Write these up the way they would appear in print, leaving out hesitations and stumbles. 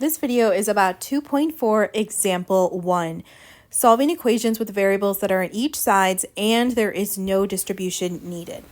This video is about 2.4 example 1, solving equations with variables that are on each sides and there is no distribution needed.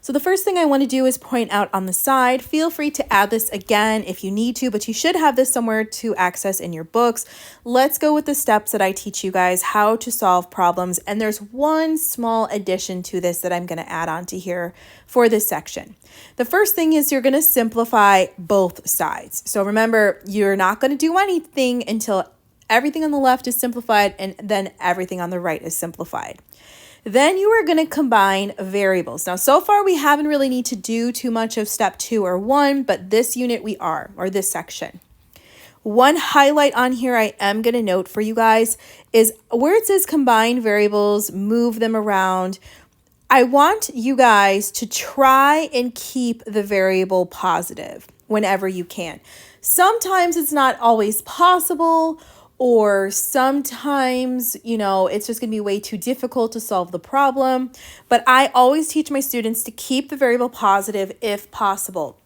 So the first thing I want to do is point out on the side. Feel free to add this again if you need to, but you should have this somewhere to access in your books. Let's go with the steps that I teach you guys how to solve problems. And there's one small addition to this that I'm going to add on to here for this section. The first thing is you're going to simplify both sides. So remember, you're not going to do anything until everything on the left is simplified and then everything on the right is simplified. Then you are going to combine variables. Now, so far we haven't really need to do too much of step 2 or 1, but this unit we are, or this section. One highlight on here I am going to note for you guys is where it says combine variables, move them around. I want you guys to try and keep the variable positive whenever you can. Sometimes it's not always possible, or sometimes, it's just going to be way too difficult to solve the problem. But I always teach my students to keep the variable positive if possible.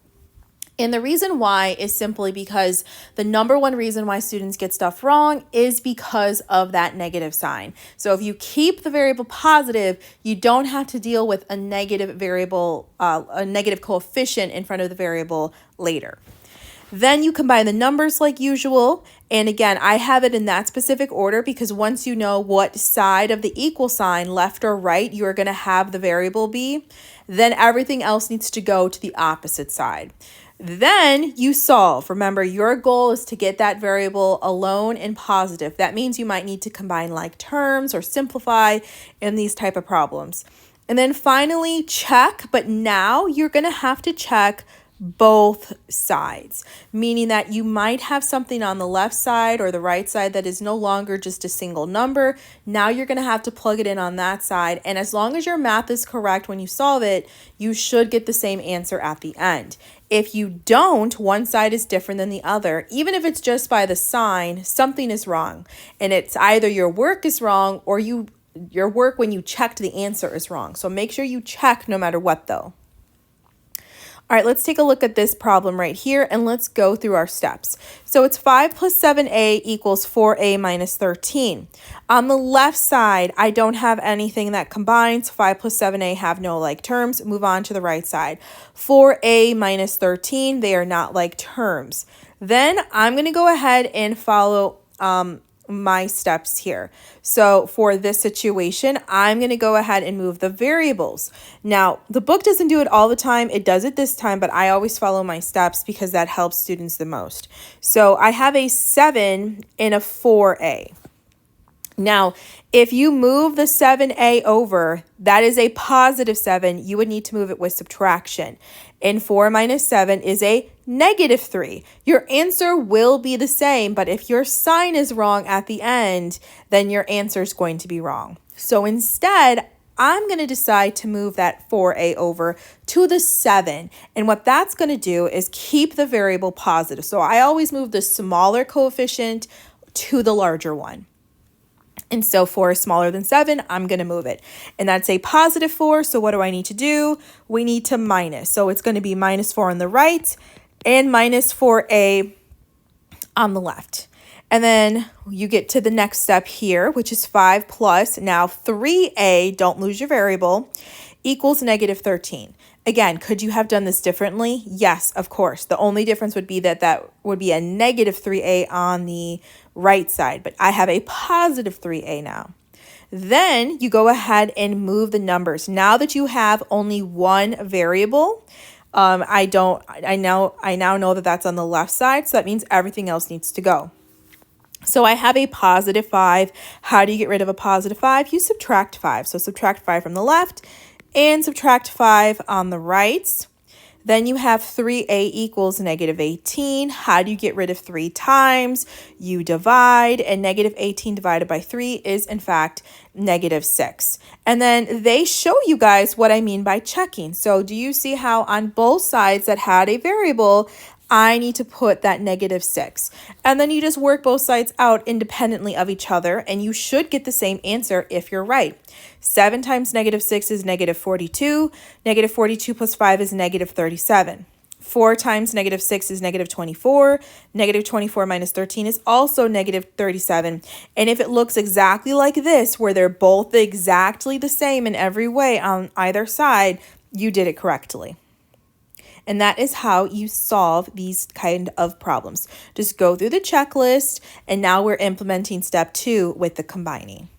And the reason why is simply because the number one reason why students get stuff wrong is because of that negative sign. So if you keep the variable positive, you don't have to deal with a negative variable, a negative coefficient in front of the variable later. Then you combine the numbers like usual. And again, I have it in that specific order because once you know what side of the equal sign, left or right, you're going to have the variable be, then everything else needs to go to the opposite side. Then you solve. Remember, your goal is to get that variable alone and positive. That means you might need to combine like terms or simplify in these type of problems. And then finally check, but now you're going to have to check both sides, meaning that you might have something on the left side or the right side that is no longer just a single number. Now you're going to have to plug it in on that side. And as long as your math is correct when you solve it, you should get the same answer at the end. If you don't, one side is different than the other. Even if it's just by the sign, something is wrong. And it's either your work is wrong or your work when you checked the answer is wrong. So make sure you check no matter what though. All right, let's take a look at this problem right here and let's go through our steps. So it's 5 plus 7a equals 4a minus 13. On the left side, I don't have anything that combines. 5 plus 7a have no like terms. Move on to the right side. 4a minus 13, they are not like terms. Then I'm going to go ahead and follow my steps here. So for this situation, I'm going to go ahead and move the variables. Now, the book doesn't do it all the time. It does it this time, but I always follow my steps because that helps students the most. So I have a 7 and a 4a. Now, if you move the 7a over, that is a positive 7. You would need to move it with subtraction. And 4 minus 7 is a negative 3. Your answer will be the same, but if your sign is wrong at the end, then your answer is going to be wrong. So instead, I'm going to decide to move that 4a over to the 7. And what that's going to do is keep the variable positive. So I always move the smaller coefficient to the larger one. And so 4 is smaller than 7, I'm going to move it. And that's a positive 4, so what do I need to do? We need to minus. So it's going to be minus 4 on the right and minus 4a on the left. And then you get to the next step here, which is 5 plus, now 3a, don't lose your variable, equals negative 13. Again, could you have done this differently? Yes, of course. The only difference would be that would be a negative 3a on the right side, but I have a positive 3a now. Then you go ahead and move the numbers. Now that you have only one variable, I now know that that's on the left side, so that means everything else needs to go. So I have a positive 5. How do you get rid of a positive 5? You subtract 5. So subtract 5 from the left and subtract 5 on the right. Then you have 3a equals negative 18. How do you get rid of 3 times? You divide, and negative 18 divided by 3 is, in fact, negative 6. And then they show you guys what I mean by checking. So do you see how on both sides that had a variable, I need to put that negative 6. And then you just work both sides out independently of each other, and you should get the same answer if you're right. 7 times negative 6 is negative 42. Negative 42 plus 5 is negative 37. 4 times negative 6 is negative 24. Negative 24 minus 13 is also negative 37. And if it looks exactly like this, where they're both exactly the same in every way on either side, you did it correctly. And that is how you solve these kind of problems. Just go through the checklist, and now we're implementing step 2 with the combining.